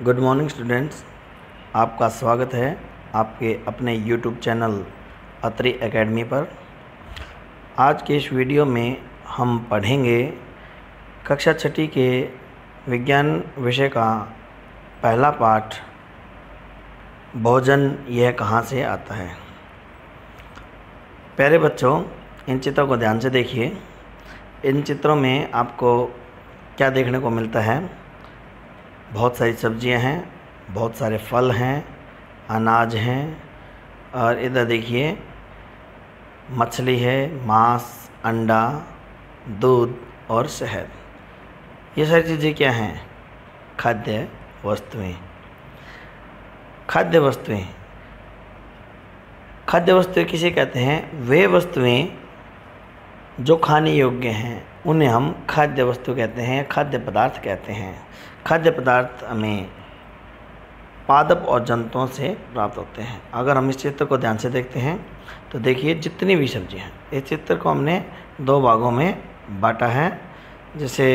Good morning students, आपका स्वागत है आपके अपने यूट्यूब चैनल अत्रि एकेडमी पर। आज के इस वीडियो में हम पढ़ेंगे कक्षा छठी के विज्ञान विषय का पहला पाठ, भोजन यह कहाँ से आता है। प्यारे बच्चों, इन चित्रों को ध्यान से देखिए। इन चित्रों में आपको क्या देखने को मिलता है? बहुत सारी सब्जियां हैं, बहुत सारे फल हैं, अनाज हैं, और इधर देखिए मछली है, मांस, अंडा, दूध और शहद। ये सारी चीज़ें क्या हैं? खाद्य वस्तुएं। खाद्य वस्तुएं, खाद्य वस्तुएं किसे कहते हैं? वे वस्तुएं जो खाने योग्य हैं उन्हें हम खाद्य वस्तु कहते हैं, खाद्य पदार्थ कहते हैं। खाद्य पदार्थ हमें पादप और जंतुओं से प्राप्त होते हैं। अगर हम इस चित्र को ध्यान से देखते हैं तो देखिए जितनी भी सब्जियां हैं, इस चित्र को हमने दो भागों में बांटा है। जैसे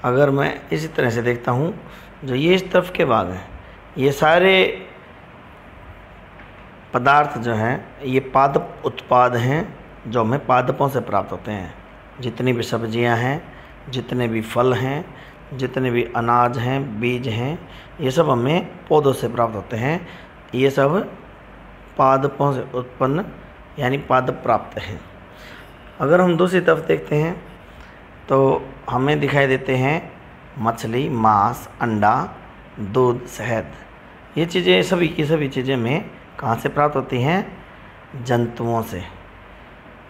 अगर मैं इसी तरह से देखता हूं, जो ये इस तरफ के भाग हैं, ये सारे पदार्थ जो हैं ये पादप उत्पाद हैं जो हमें पादपों से प्राप्त होते हैं। जितनी भी सब्जियां हैं, जितने भी फल हैं, जितने भी अनाज हैं, बीज हैं, ये सब हमें पौधों से प्राप्त होते हैं। ये सब पादपों से उत्पन्न यानी पादप प्राप्त हैं। अगर हम दूसरी तरफ देखते हैं तो हमें दिखाई देते हैं मछली, मांस, अंडा, दूध, शहद। ये चीज़ें सभी की सभी चीज़ें में कहाँ से प्राप्त होती हैं? जंतुओं से।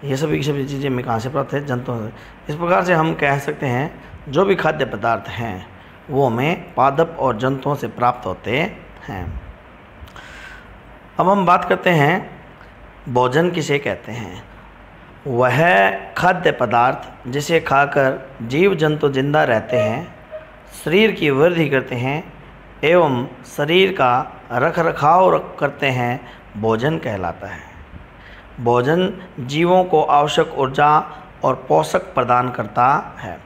ये सभी चीज़ें में कहाँ से प्राप्त है? जंतुओं से। इस प्रकार से हम कह सकते हैं जो भी खाद्य पदार्थ हैं वो हमें पादप और जंतुओं से प्राप्त होते हैं। अब हम बात करते हैं भोजन किसे कहते हैं। वह खाद्य पदार्थ जिसे खाकर जीव जंतु जिंदा रहते हैं, शरीर की वृद्धि करते हैं एवं शरीर का रखरखाव करते हैं, भोजन कहलाता है। भोजन जीवों को आवश्यक ऊर्जा और पोषक प्रदान करता है।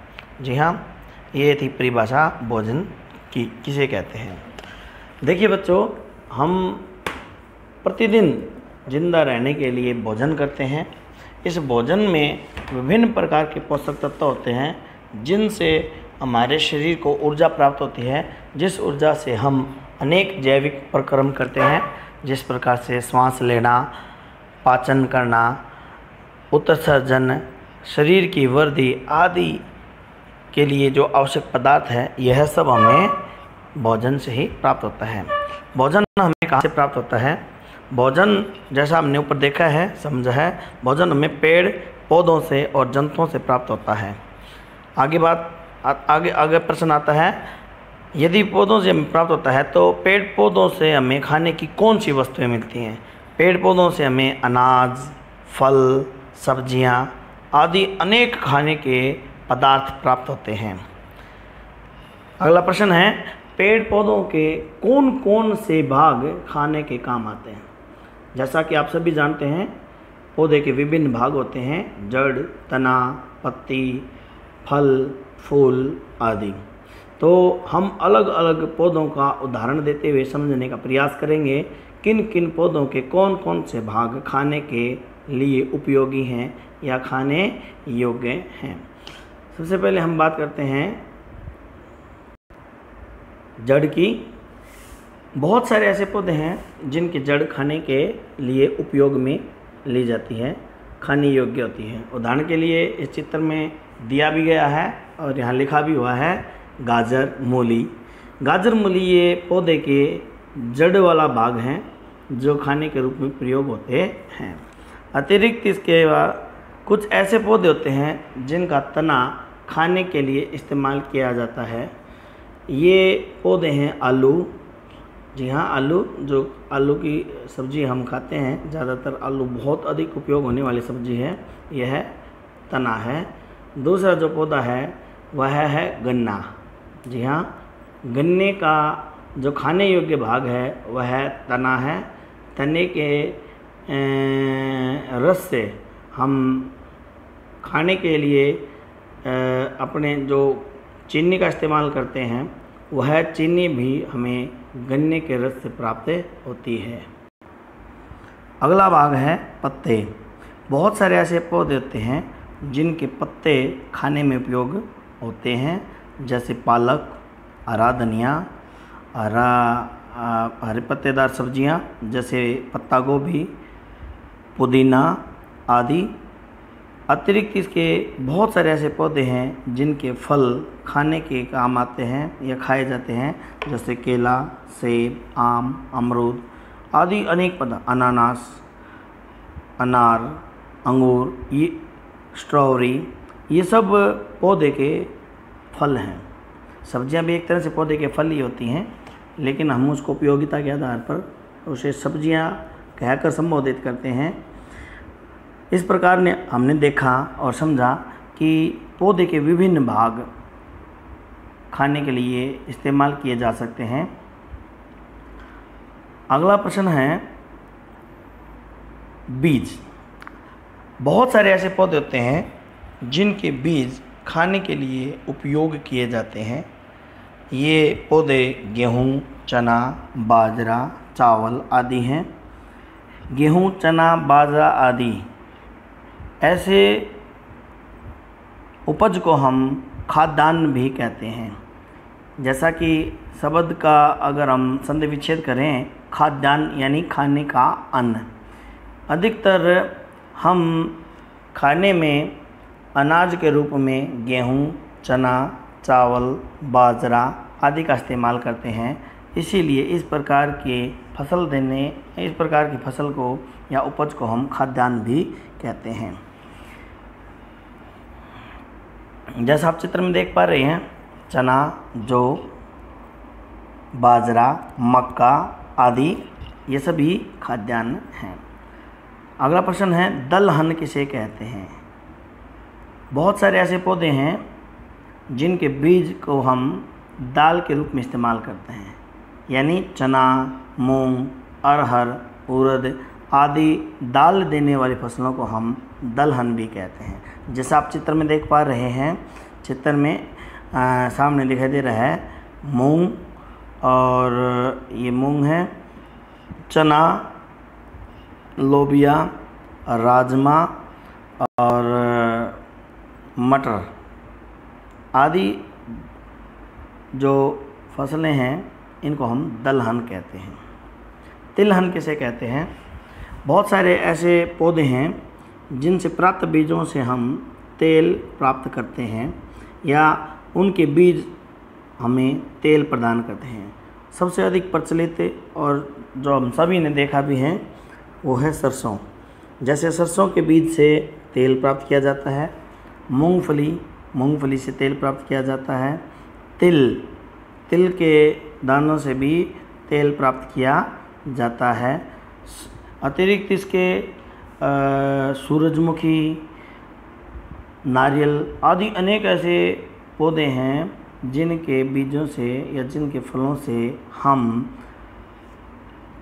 जी हाँ, ये थी परिभाषा भोजन की किसे कहते हैं। देखिए बच्चों, हम प्रतिदिन जिंदा रहने के लिए भोजन करते हैं। इस भोजन में विभिन्न प्रकार के पोषक तत्व होते हैं जिनसे हमारे शरीर को ऊर्जा प्राप्त होती है, जिस ऊर्जा से हम अनेक जैविक प्रक्रम करते हैं, जिस प्रकार से श्वास लेना, पाचन करना, उत्सर्जन, शरीर की वृद्धि आदि के लिए जो आवश्यक पदार्थ है, यह सब हमें भोजन से ही प्राप्त होता है। भोजन हमें कहाँ से प्राप्त होता है? भोजन जैसा हमने ऊपर देखा है, समझा है, भोजन हमें पेड़ पौधों से और जंतुओं से प्राप्त होता है। आगे प्रश्न आता है, यदि पौधों से हमें प्राप्त होता है तो पेड़ पौधों से हमें खाने की कौन सी वस्तुएं मिलती हैं? पेड़ पौधों से हमें अनाज, फल, सब्जियां आदि अनेक खाने के पदार्थ प्राप्त होते हैं। अगला प्रश्न है, पेड़ पौधों के कौन कौन से भाग खाने के काम आते हैं? जैसा कि आप सभी जानते हैं, पौधे के विभिन्न भाग होते हैं, जड़, तना, पत्ती, फल, फूल आदि। तो हम अलग अलग पौधों का उदाहरण देते हुए समझने का प्रयास करेंगे किन किन पौधों के कौन कौन से भाग खाने के लिए उपयोगी हैं या खाने योग्य हैं। सबसे पहले हम बात करते हैं जड़ की। बहुत सारे ऐसे पौधे हैं जिनकी जड़ खाने के लिए उपयोग में ली जाती है, खाने योग्य होती है। उदाहरण के लिए इस चित्र में दिया भी गया है और यहाँ लिखा भी हुआ है गाजर, मूली। गाजर, मूली ये पौधे के जड़ वाला भाग हैं जो खाने के रूप में प्रयोग होते हैं। अतिरिक्त इसके बाद कुछ ऐसे पौधे होते हैं जिनका तना खाने के लिए इस्तेमाल किया जाता है। ये पौधे हैं आलू। जी हाँ, आलू, जो आलू की सब्ज़ी हम खाते हैं, ज़्यादातर आलू बहुत अधिक उपयोग होने वाली सब्ज़ी है, यह तना है। दूसरा जो पौधा है वह है गन्ना। जी हाँ, गन्ने का जो खाने योग्य भाग है वह तना है। तने के रस से हम खाने के लिए अपने जो चीनी का इस्तेमाल करते हैं, वह चीनी भी हमें गन्ने के रस से प्राप्त होती है। अगला भाग है पत्ते। बहुत सारे ऐसे पौधे होते हैं जिनके पत्ते खाने में उपयोग होते हैं, जैसे पालक, हरा धनिया, हरे पत्तेदार सब्जियां जैसे पत्ता गोभी, पुदीना आदि। अतिरिक्त इसके बहुत सारे ऐसे पौधे हैं जिनके फल खाने के काम आते हैं या खाए जाते हैं, जैसे केला, सेब, आम, अमरूद आदि अनेक पदार्थ, अनानास, अनार, अंगूर, ये स्ट्रॉबेरी, ये सब पौधे के फल हैं। सब्जियां भी एक तरह से पौधे के फल ही होती हैं, लेकिन हम उसको उपयोगिता के आधार पर उसे सब्जियां कहकर संबोधित करते हैं। इस प्रकार ने हमने देखा और समझा कि पौधे के विभिन्न भाग खाने के लिए इस्तेमाल किए जा सकते हैं। अगला प्रश्न है बीज। बहुत सारे ऐसे पौधे होते हैं जिनके बीज खाने के लिए उपयोग किए जाते हैं। ये पौधे गेहूँ, चना, बाजरा, चावल आदि हैं। गेहूँ, चना, बाजरा आदि ऐसे उपज को हम खाद्यान्न भी कहते हैं। जैसा कि शब्द का अगर हम संधि विच्छेद करें, खाद्यान्न यानी खाने का अन्न। अधिकतर हम खाने में अनाज के रूप में गेहूँ, चना, चावल, बाजरा आदि का इस्तेमाल करते हैं। इसीलिए इस प्रकार की फसल को या उपज को हम खाद्यान्न भी कहते हैं। जैसा आप चित्र में देख पा रहे हैं, चना, जौ, बाजरा, मक्का आदि ये सभी खाद्यान्न हैं। अगला प्रश्न है दलहन किसे कहते हैं। बहुत सारे ऐसे पौधे हैं जिनके बीज को हम दाल के रूप में इस्तेमाल करते हैं, यानी चना, मूंग, अरहर, उड़द आदि दाल देने वाली फसलों को हम दलहन भी कहते हैं। जैसा आप चित्र में देख पा रहे हैं, चित्र में सामने दिखाई दे रहा है मूंग, और ये मूंग है, चना, लोबिया, राजमा और मटर आदि जो फसलें हैं इनको हम दलहन कहते हैं। तिलहन किसे कहते हैं। बहुत सारे ऐसे पौधे हैं जिनसे प्राप्त बीजों से हम तेल प्राप्त करते हैं या उनके बीज हमें तेल प्रदान करते हैं। सबसे अधिक प्रचलित और जो हम सभी ने देखा भी है वो है सरसों। जैसे सरसों के बीज से तेल प्राप्त किया जाता है, मूंगफली से तेल प्राप्त किया जाता है, तिल के दानों से भी तेल प्राप्त किया जाता है। अतिरिक्त इसके सूरजमुखी, नारियल आदि अनेक ऐसे पौधे हैं जिनके बीजों से या जिनके फलों से हम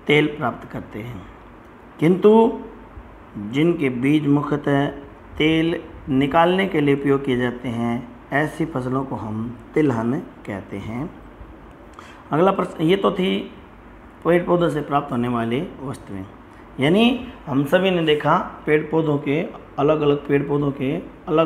तेल प्राप्त करते हैं, किंतु जिनके बीज मुख्यतः तेल निकालने के लिए उपयोग किए जाते हैं, ऐसी फसलों को हम तिलहन कहते हैं। अगला प्रश्न, ये तो थी पेड़ पौधों से प्राप्त होने वाली वस्तुएं, यानी हम सभी ने देखा अलग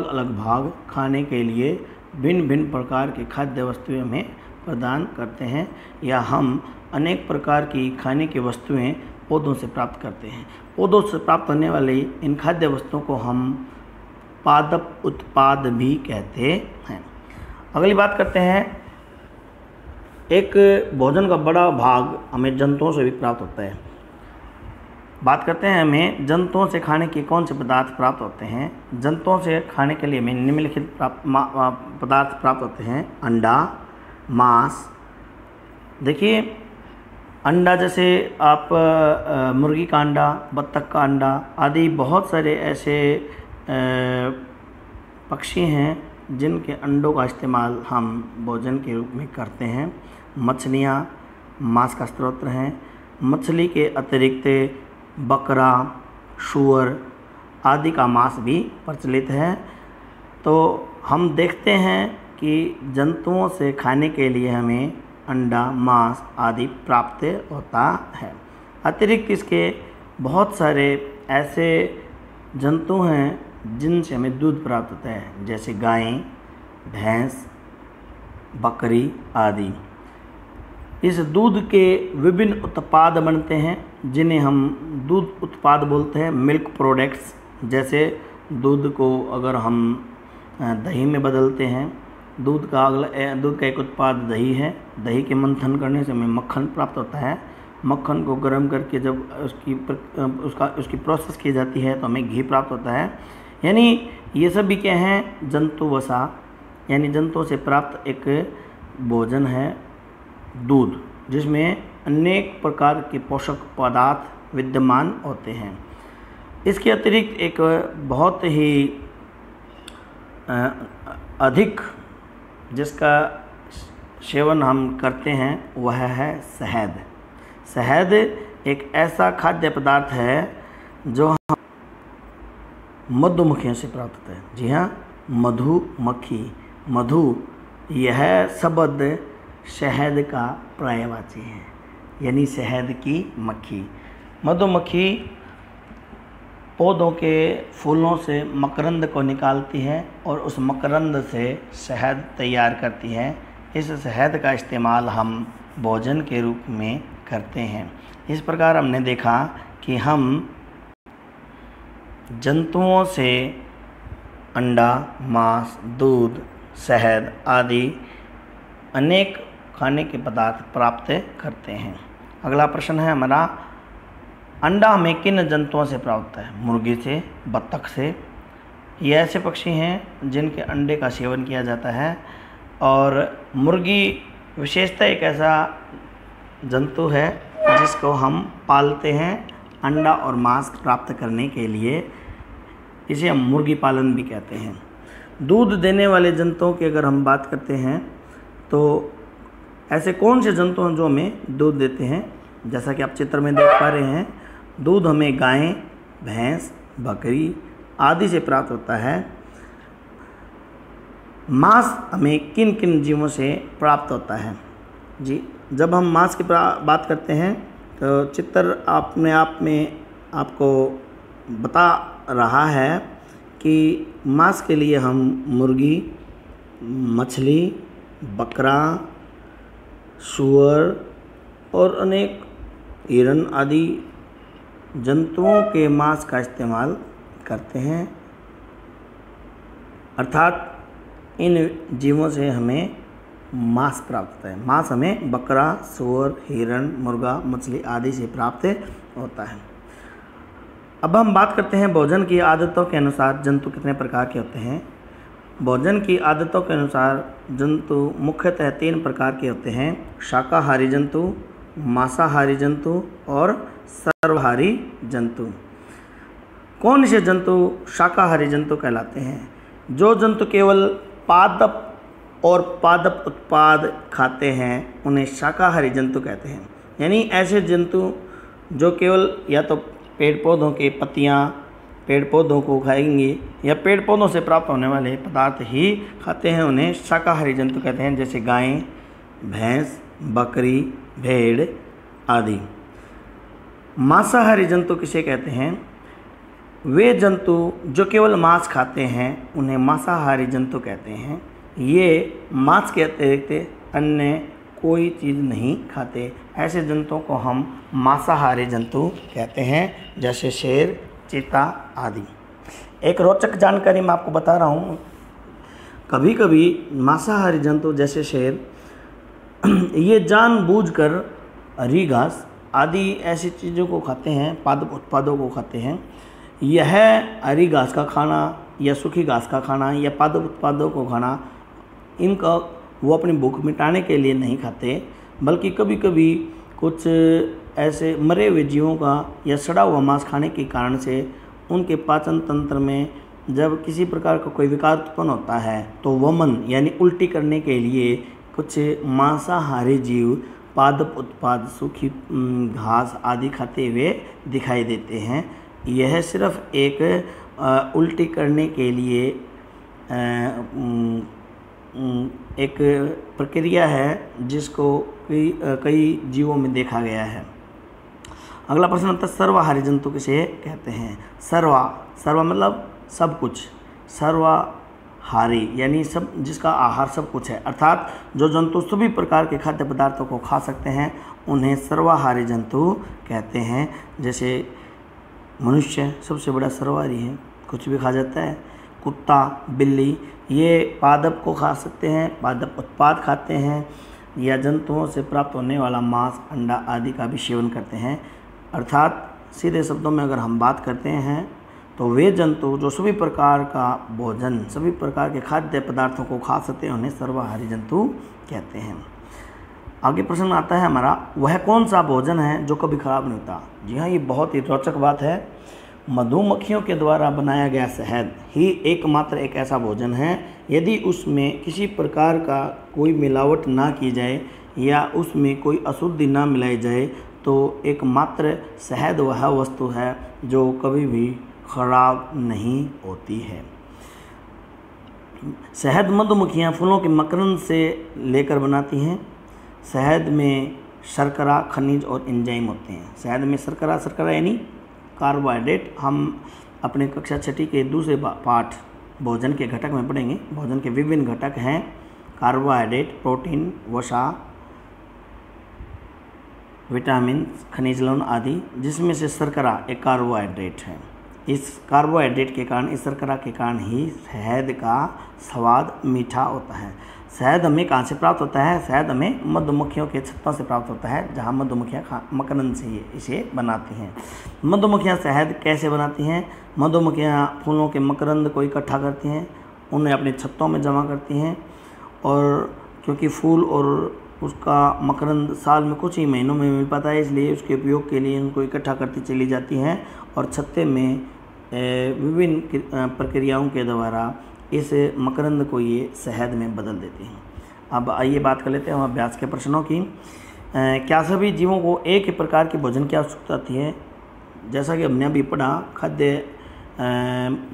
अलग भाग खाने के लिए भिन्न भिन्न प्रकार के खाद्य वस्तुएं हमें प्रदान करते हैं, या हम अनेक प्रकार की खाने की वस्तुएं पौधों से प्राप्त करते हैं। पौधों से प्राप्त होने वाली इन खाद्य वस्तुओं को हम पादप उत्पाद भी कहते हैं। अगली बात करते हैं, एक भोजन का बड़ा भाग हमें जंतुओं से भी प्राप्त होता है। बात करते हैं हमें जंतुओं से खाने के कौन से पदार्थ प्राप्त होते हैं। जंतुओं से खाने के लिए हमें निम्नलिखित पदार्थ प्राप्त होते हैं। अंडा, मांस। देखिए, अंडा जैसे आप मुर्गी का अंडा, बत्तख का अंडा आदि बहुत सारे ऐसे पक्षी हैं जिनके अंडों का इस्तेमाल हम भोजन के रूप में करते हैं। मछलियाँ मांस का स्रोत हैं। मछली के अतिरिक्त बकरा, सूअर आदि का मांस भी प्रचलित है। तो हम देखते हैं कि जंतुओं से खाने के लिए हमें अंडा, मांस आदि प्राप्त होता है। अतिरिक्त इसके बहुत सारे ऐसे जंतु हैं जिनसे हमें दूध प्राप्त होता है, जैसे गाय, भैंस, बकरी आदि। इस दूध के विभिन्न उत्पाद बनते हैं जिन्हें हम दूध उत्पाद बोलते हैं, मिल्क प्रोडक्ट्स। जैसे दूध को अगर हम दही में बदलते हैं, दूध का एक उत्पाद दही है। दही के मंथन करने से हमें मक्खन प्राप्त होता है। मक्खन को गर्म करके जब उसकी प्रोसेस की जाती है तो हमें घी प्राप्त होता है। यानी ये सब भी क्या हैं, जंतु वसा, यानी जंतुओं से प्राप्त एक भोजन है दूध, जिसमें अनेक प्रकार के पोषक पदार्थ विद्यमान होते हैं। इसके अतिरिक्त एक बहुत ही अधिक जिसका सेवन हम करते हैं वह है शहद। शहद एक ऐसा खाद्य पदार्थ है जो हम मधुमक्खियों से प्राप्त होता है। जी हाँ, मधुमक्खी, मधु यह शब्द शहद का पर्यायवाची है, यानी शहद की मक्खी। मधुमक्खी पौधों के फूलों से मकरंद को निकालती है और उस मकरंद से शहद तैयार करती है। इस शहद का इस्तेमाल हम भोजन के रूप में करते हैं। इस प्रकार हमने देखा कि हम जंतुओं से अंडा, मांस, दूध, शहद आदि अनेक खाने के पदार्थ प्राप्त करते हैं। अगला प्रश्न है हमारा, अंडा हमें किन जंतुओं से प्राप्त होता है? मुर्गी से, बत्तख से। ये ऐसे पक्षी हैं जिनके अंडे का सेवन किया जाता है। और मुर्गी विशेषतः एक ऐसा जंतु है जिसको हम पालते हैं अंडा और मांस प्राप्त करने के लिए। इसे हम मुर्गी पालन भी कहते हैं। दूध देने वाले जंतुओं की अगर हम बात करते हैं तो ऐसे कौन से जंतु हैं जो हमें दूध देते हैं? जैसा कि आप चित्र में देख पा रहे हैं, दूध हमें गाय, भैंस, बकरी आदि से प्राप्त होता है। मांस हमें किन किन जीवों से प्राप्त होता है? जी, जब हम मांस की बात करते हैं तो चित्र अपने आप में आपको बता रहा है कि मांस के लिए हम मुर्गी, मछली, बकरा, सूअर और अनेक हिरन आदि जंतुओं के मांस का इस्तेमाल करते हैं। अर्थात इन जीवों से हमें मांस प्राप्त होता है। मांस हमें बकरा, सूअर, हिरन, मुर्गा, मछली आदि से प्राप्त होता है। अब हम बात करते हैं भोजन की आदतों के अनुसार जंतु कितने प्रकार के होते हैं। भोजन की आदतों के अनुसार जंतु मुख्यतः 3 प्रकार के होते हैं: शाकाहारी जंतु, मांसाहारी जंतु और सर्वहारी जंतु। कौन से जंतु शाकाहारी जंतु कहलाते हैं? जो जंतु केवल पादप और पादप उत्पाद खाते हैं उन्हें शाकाहारी जंतु कहते हैं। यानी ऐसे जंतु जो केवल या तो पेड़ पौधों की पत्तियां, पेड़ पौधों को खाएंगे या पेड़ पौधों से प्राप्त होने वाले पदार्थ ही खाते हैं, उन्हें शाकाहारी जंतु कहते हैं। जैसे गाय, भैंस, बकरी, भेड़ आदि। मांसाहारी जंतु किसे कहते हैं? वे जंतु जो केवल मांस खाते हैं उन्हें मांसाहारी जंतु कहते हैं। ये मांस के अतिरिक्त अन्य कोई चीज़ नहीं खाते। ऐसे जंतुओं को हम मांसाहारी जंतु कहते हैं, जैसे शेर, चीता आदि। एक रोचक जानकारी मैं आपको बता रहा हूँ। कभी कभी मांसाहारी जंतु जैसे शेर ये जानबूझकर हरी घास आदि ऐसी चीज़ों को खाते हैं, पादप उत्पादों को खाते हैं। यह हरी घास का खाना या सूखी घास का खाना या पादप उत्पादों को खाना, इनका वो अपनी भूख मिटाने के लिए नहीं खाते, बल्कि कभी कभी कुछ ऐसे मरे हुए जीवों का या सड़ा हुआ मांस खाने के कारण से उनके पाचन तंत्र में जब किसी प्रकार का कोई विकार उत्पन्न होता है तो वमन यानी उल्टी करने के लिए कुछ मांसाहारी जीव पादप उत्पाद, सूखी घास आदि खाते हुए दिखाई देते हैं। यह सिर्फ एक उल्टी करने के लिए एक प्रक्रिया है जिसको कई जीवों में देखा गया है। अगला प्रश्न होता है सर्वाहारी जंतु किसे कहते हैं? सर्वा मतलब सब कुछ, सर्वाहारी यानी सब जिसका आहार सब कुछ है, अर्थात जो जंतु सभी प्रकार के खाद्य पदार्थों को खा सकते हैं उन्हें सर्वाहारी जंतु कहते हैं। जैसे मनुष्य सबसे बड़ा सर्वाहारी है, कुछ भी खा जाता है। कुत्ता, बिल्ली ये पादप को खा सकते हैं, पादप उत्पाद खाते हैं या जंतुओं से प्राप्त होने वाला मांस, अंडा आदि का भी सेवन करते हैं। अर्थात सीधे शब्दों में अगर हम बात करते हैं तो वे जंतु जो सभी प्रकार का भोजन, सभी प्रकार के खाद्य पदार्थों को खा सकते हैं उन्हें सर्वाहारी जंतु कहते हैं। आगे प्रश्न आता है हमारा, वह कौन सा भोजन है जो कभी खराब नहीं होता? जी हाँ, ये बहुत ही रोचक बात है। मधुमक्खियों के द्वारा बनाया गया शहद ही एकमात्र एक ऐसा भोजन है यदि उसमें किसी प्रकार का कोई मिलावट ना की जाए या उसमें कोई अशुद्धि ना मिलाई जाए तो एकमात्र शहद वह वस्तु है जो कभी भी खराब नहीं होती है। शहद मधुमक्खियाँ फूलों के मकरंद से लेकर बनाती हैं। शहद में शर्करा, खनिज और एंजाइम होते हैं। शहद में शर्करा यानी कार्बोहाइड्रेट। हम अपने कक्षा 6 के दूसरे पाठ भोजन के घटक में पढ़ेंगे। भोजन के विभिन्न घटक हैं कार्बोहाइड्रेट, प्रोटीन, वसा, विटामिन, खनिज लवण आदि, जिसमें से शर्करा एक कार्बोहाइड्रेट है। इस कार्बोहाइड्रेट के कारण, इस शर्करा के कारण ही शहद का स्वाद मीठा होता है। शहद हमें कहाँ से प्राप्त होता है? शहद हमें मधुमक्खियों के छत्तों से प्राप्त होता है, जहाँ मधुमक्खियाँ मकरंद से इसे बनाती हैं। मधुमक्खियाँ शहद कैसे बनाती हैं? मधुमक्खियाँ फूलों के मकरंद को इकट्ठा करती हैं, उन्हें अपने छत्तों में जमा करती हैं और क्योंकि फूल और उसका मकरंद साल में कुछ ही महीनों में मिल पाता है, इसलिए उसके उपयोग के लिए उनको इकट्ठा करती चली जाती हैं और छत्ते में विभिन्न प्रक्रियाओं के द्वारा इस मकरंद को ये शहद में बदल देते हैं। अब आइए बात कर लेते हैं हम अभ्यास के प्रश्नों की। क्या सभी जीवों को एक ही प्रकार के भोजन की आवश्यकता होती है? जैसा कि हमने अभी पढ़ा, खाद्य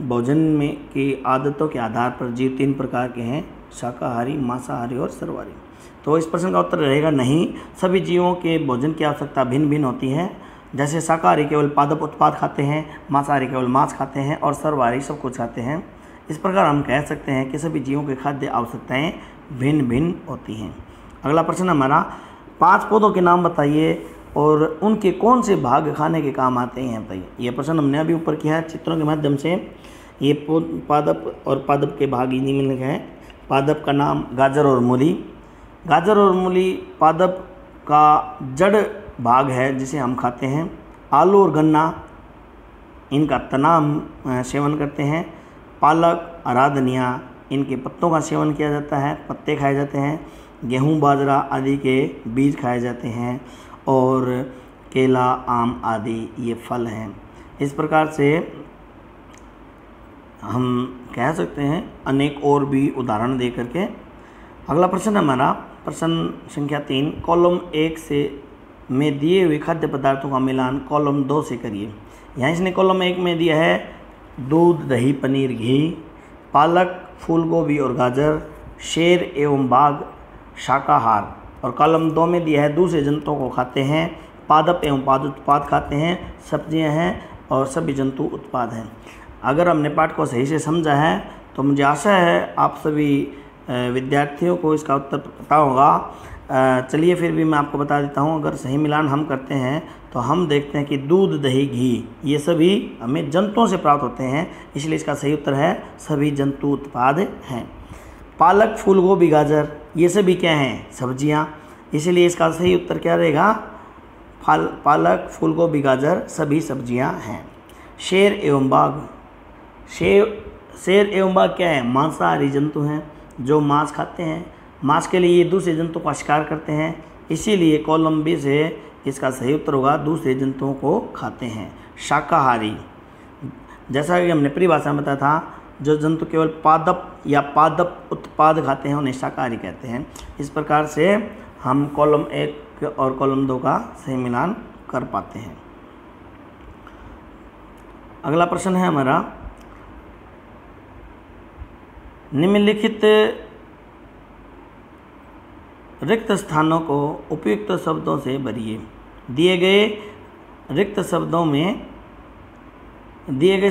भोजन में की आदतों के आधार पर जीव 3 प्रकार के हैं, शाकाहारी, मांसाहारी और सर्वाहारी। तो इस प्रश्न का उत्तर रहेगा नहीं। सभी जीवों के भोजन की आवश्यकता भिन्न भिन्न होती है। जैसे शाकाहारी केवल पादप उत्पाद खाते हैं, मांसाहारी केवल मांस खाते हैं और सर्वाहारी सब कुछ खाते हैं। इस प्रकार हम कह सकते हैं कि सभी जीवों के खाद्य आवश्यकताएं भिन्न भिन्न होती हैं। अगला प्रश्न हमारा, 5 पौधों के नाम बताइए और उनके कौन से भाग खाने के काम आते हैं बताइए। यह प्रश्न हमने अभी ऊपर किया है चित्रों के माध्यम से। ये पादप और पादप के भाग निम्नलिखित हैं। पादप का नाम गाजर और मूली। गाजर और मूली पादप का जड़ भाग है जिसे हम खाते हैं। आलू और गन्ना इनका तना हम सेवन करते हैं। पालक, अराधनिया इनके पत्तों का सेवन किया जाता है, पत्ते खाए जाते हैं। गेहूं, बाजरा आदि के बीज खाए जाते हैं और केला, आम आदि ये फल हैं। इस प्रकार से हम कह सकते हैं अनेक और भी उदाहरण दे करके। अगला प्रश्न हमारा प्रश्न संख्या 3, कॉलम 1 से में दिए हुए खाद्य पदार्थों का मिलान कॉलम 2 से करिए। यहाँ इसने कॉलम 1 में दिया है दूध, दही, पनीर, घी, पालक, फूल गोभी और गाजर, शेर एवं बाघ शाकाहार, और कॉलम 2 में दिया है दूसरे जंतुओं को खाते हैं, पादप एवं पाद उत्पाद खाते हैं, सब्जियां हैं और सभी जंतु उत्पाद हैं। अगर हमने पाठ को सही से समझा है तो मुझे आशा है आप सभी विद्यार्थियों को इसका उत्तर पता होगा। चलिए फिर भी मैं आपको बता देता हूँ। अगर सही मिलान हम करते हैं तो हम देखते हैं कि दूध, दही, घी ये सभी हमें जंतुओं से प्राप्त होते हैं, इसलिए इसका सही उत्तर है सभी जंतु उत्पाद हैं। पालक, फूल गोभी, गाजर ये सभी क्या हैं? सब्जियां, इसलिए इसका सही उत्तर क्या रहेगा? पालक, फूल गोभी, गाजर सभी सब्जियां हैं। शेर एवं बाघ, शेर एवं बाघ क्या है? मांसाहारी जंतु हैं जो मांस खाते हैं। मांस के लिए ये दूसरे जंतुओं का शिकार करते हैं, इसीलिए कॉलम बी से इसका सही उत्तर होगा दूसरे जंतुओं को खाते हैं। शाकाहारी, जैसा कि हमने परिभाषा में बताया था, जो जंतु केवल पादप या पादप उत्पाद खाते हैं उन्हें शाकाहारी कहते हैं। इस प्रकार से हम कॉलम 1 और कॉलम 2 का सही मिलान कर पाते हैं। अगला प्रश्न है हमारा, निम्नलिखित रिक्त स्थानों को उपयुक्त शब्दों से भरिए। दिए गए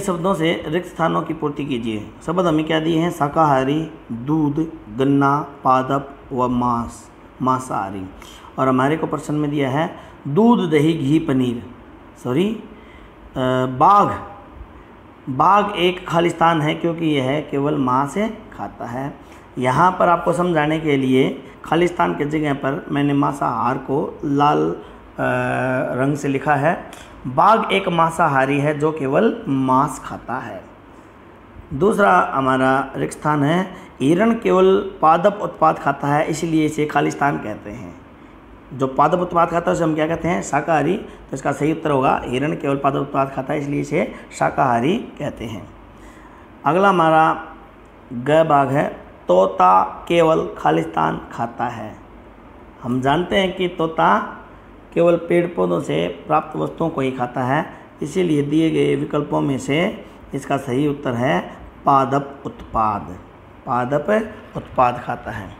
शब्दों से रिक्त स्थानों की पूर्ति कीजिए। शब्द हमें क्या दिए हैं? शाकाहारी, दूध, गन्ना, पादप व मांसाहारी। और हमारे को प्रश्न में दिया है दूध, दही, घी, पनीर। बाघ एक खालिस्तान है क्योंकि यह केवल मांस खाता है। यहाँ पर आपको समझाने के लिए खालिस्तान की जगह पर मैंने मांसाहार को लाल रंग से लिखा है। बाघ एक मांसाहारी है जो केवल मांस खाता है। दूसरा हमारा रिक्त स्थान है हिरण केवल पादप उत्पाद खाता है, इसलिए इसे खालिस्तान कहते हैं। जो पादप उत्पाद खाता है उसे हम क्या कहते हैं? शाकाहारी। तो इसका सही उत्तर होगा हिरण केवल पादप उत्पाद खाता है, इसलिए इसे शाकाहारी कहते हैं। अगला हमारा ग भाग है तोता केवल खालिस्तान खाता है। हम जानते हैं कि तोता केवल पेड़ पौधों से प्राप्त वस्तुओं को ही खाता है, इसीलिए दिए गए विकल्पों में से इसका सही उत्तर है पादप उत्पाद खाता है।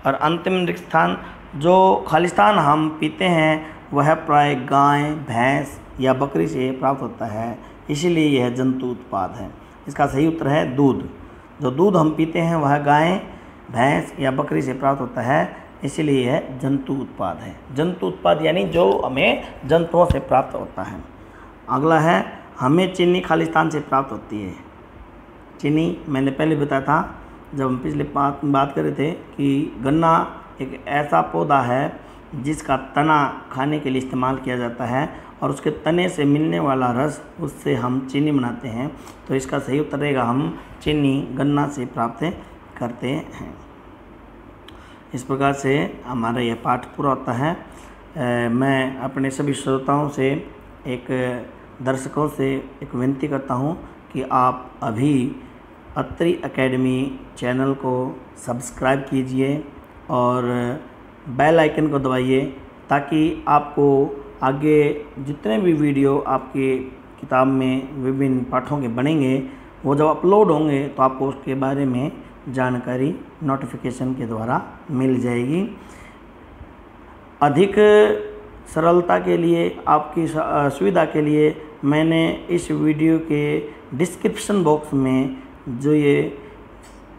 और अंतिम रिक्त स्थान जो खालिस्तान हम पीते हैं वह प्राय गाय, भैंस या बकरी से प्राप्त होता है, इसीलिए यह जंतु उत्पाद है। इसका सही उत्तर है दूध। जो दूध हम पीते हैं वह गाय, भैंस या बकरी से प्राप्त होता है, इसीलिए यह जंतु उत्पाद है। जंतु उत्पाद यानी जो हमें जंतुओं से प्राप्त होता है। अगला है हमें चीनी खालिस्तान से प्राप्त होती है। चीनी मैंने पहले बताया था जब हम पिछले बात कर रहे थे कि गन्ना एक ऐसा पौधा है जिसका तना खाने के लिए इस्तेमाल किया जाता है और उसके तने से मिलने वाला रस, उससे हम चीनी बनाते हैं। तो इसका सही उत्तर रहेगा हम चीनी गन्ना से प्राप्त करते हैं। इस प्रकार से हमारा यह पाठ पूरा होता है। मैं अपने सभी श्रोताओं से दर्शकों से एक विनती करता हूँ कि आप अभी अत्रि एकेडमी चैनल को सब्सक्राइब कीजिए और बेल आइकन को दबाइए, ताकि आपको आगे जितने भी वीडियो आपके किताब में विभिन्न पाठों के बनेंगे वो जब अपलोड होंगे तो आपको उसके बारे में जानकारी नोटिफिकेशन के द्वारा मिल जाएगी। अधिक सरलता के लिए, आपकी सुविधा के लिए मैंने इस वीडियो के डिस्क्रिप्शन बॉक्स में जो ये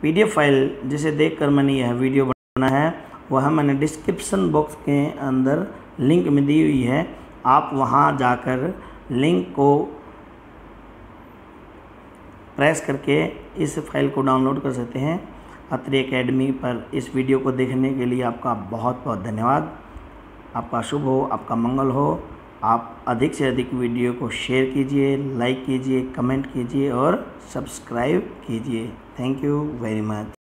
PDF फाइल जिसे देखकर मैंने यह वीडियो बना है वह मैंने डिस्क्रिप्शन बॉक्स के अंदर लिंक में दी हुई है। आप वहां जाकर लिंक को प्रेस करके इस फाइल को डाउनलोड कर सकते हैं। अत्रि एकेडमी पर इस वीडियो को देखने के लिए आपका बहुत बहुत धन्यवाद। आपका शुभ हो, आपका मंगल हो। आप अधिक से अधिक वीडियो को शेयर कीजिए, लाइक कीजिए, कमेंट कीजिए और सब्सक्राइब कीजिए। Thank you very much.